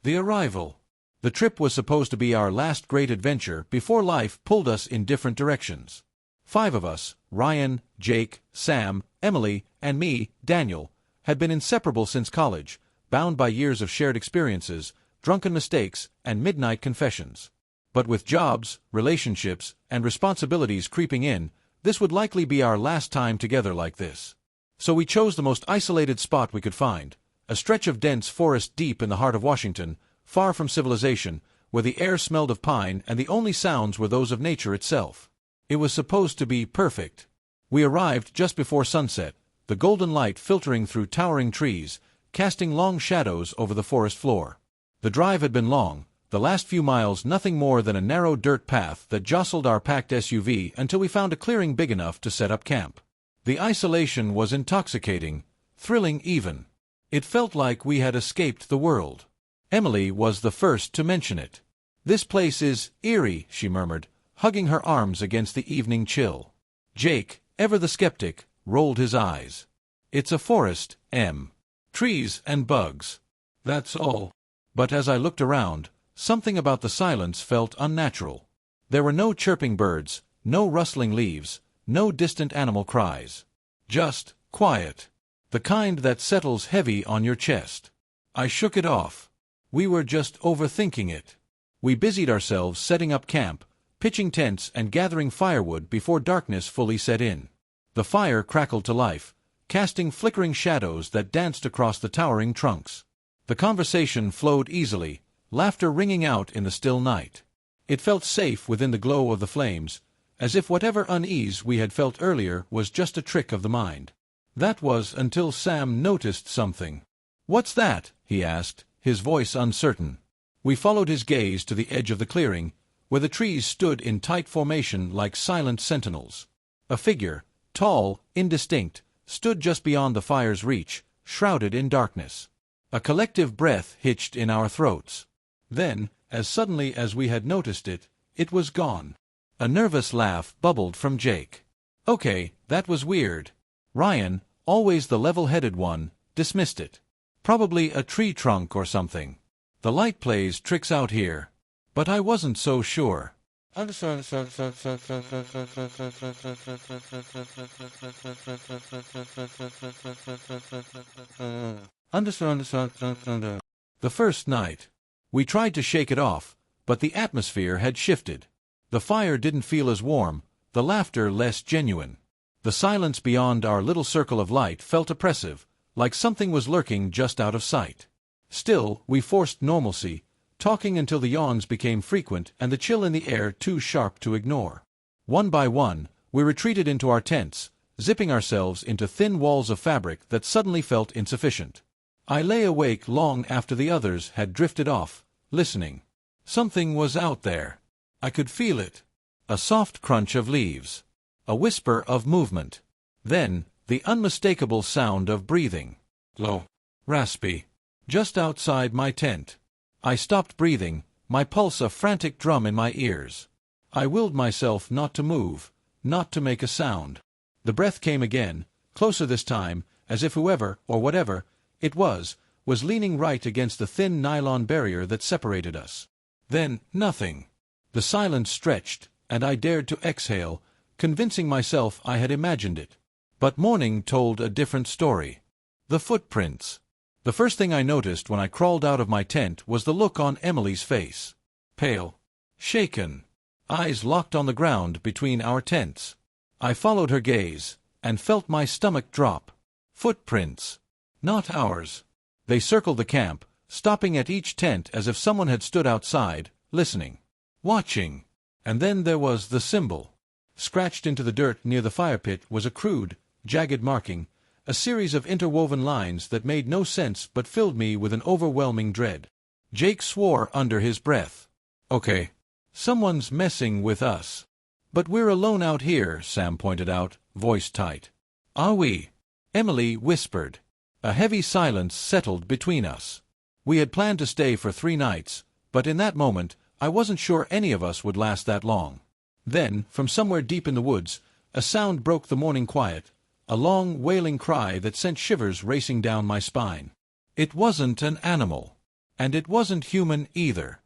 The arrival. The trip was supposed to be our last great adventure before life pulled us in different directions. 5 of us, Ryan, Jake, Sam, Emily, and me, Daniel, had been inseparable since college, bound by years of shared experiences, drunken mistakes, and midnight confessions. But with jobs, relationships, and responsibilities creeping in, this would likely be our last time together like this. So we chose the most isolated spot we could find, a stretch of dense forest deep in the heart of Washington, far from civilization, where the air smelled of pine and the only sounds were those of nature itself. It was supposed to be perfect. We arrived just before sunset, the golden light filtering through towering trees, casting long shadows over the forest floor. The drive had been long, the last few miles nothing more than a narrow dirt path that jostled our packed SUV until we found a clearing big enough to set up camp. The isolation was intoxicating, thrilling even. It felt like we had escaped the world. Emily was the first to mention it. "This place is eerie," she murmured, hugging her arms against the evening chill. Jake, ever the skeptic, rolled his eyes. "It's a forest, Em. Trees and bugs. That's all." But as I looked around, something about the silence felt unnatural. There were no chirping birds, no rustling leaves, no distant animal cries. Just quiet. The kind that settles heavy on your chest. I shook it off. We were just overthinking it. We busied ourselves setting up camp, pitching tents and gathering firewood before darkness fully set in. The fire crackled to life, casting flickering shadows that danced across the towering trunks. The conversation flowed easily, laughter ringing out in the still night. It felt safe within the glow of the flames, as if whatever unease we had felt earlier was just a trick of the mind. That was until Sam noticed something. "What's that?" he asked, his voice uncertain. We followed his gaze to the edge of the clearing, where the trees stood in tight formation like silent sentinels. A figure, tall, indistinct, stood just beyond the fire's reach, shrouded in darkness. A collective breath hitched in our throats. Then, as suddenly as we had noticed it, it was gone. A nervous laugh bubbled from Jake. "Okay, that was weird." Ryan, always the level-headed one, dismissed it. "Probably a tree trunk or something. The light plays tricks out here." But I wasn't so sure. The first night. We tried to shake it off, but the atmosphere had shifted. The fire didn't feel as warm, the laughter less genuine. The silence beyond our little circle of light felt oppressive, like something was lurking just out of sight. Still, we forced normalcy, talking until the yawns became frequent and the chill in the air too sharp to ignore. One by one, we retreated into our tents, zipping ourselves into thin walls of fabric that suddenly felt insufficient. I lay awake long after the others had drifted off, listening. Something was out there. I could feel it. A soft crunch of leaves. A whisper of movement. Then, the unmistakable sound of breathing. Low. Raspy. Just outside my tent. I stopped breathing, my pulse a frantic drum in my ears. I willed myself not to move, not to make a sound. The breath came again, closer this time, as if whoever, or whatever, it was leaning right against the thin nylon barrier that separated us. Then, nothing. The silence stretched, and I dared to exhale, convincing myself I had imagined it. But morning told a different story. The footprints. The first thing I noticed when I crawled out of my tent was the look on Emily's face. Pale. Shaken. Eyes locked on the ground between our tents. I followed her gaze, and felt my stomach drop. Footprints. Not ours. They circled the camp, stopping at each tent as if someone had stood outside, listening. Watching. And then there was the symbol. Scratched into the dirt near the fire pit was a crude, jagged marking, a series of interwoven lines that made no sense but filled me with an overwhelming dread. Jake swore under his breath. "Okay. Someone's messing with us." "But we're alone out here," Sam pointed out, voice tight. "Are we?" Emily whispered. A heavy silence settled between us. We had planned to stay for 3 nights, but in that moment, I wasn't sure any of us would last that long. Then, from somewhere deep in the woods, a sound broke the morning quiet. A long, wailing cry that sent shivers racing down my spine. It wasn't an animal. And it wasn't human either.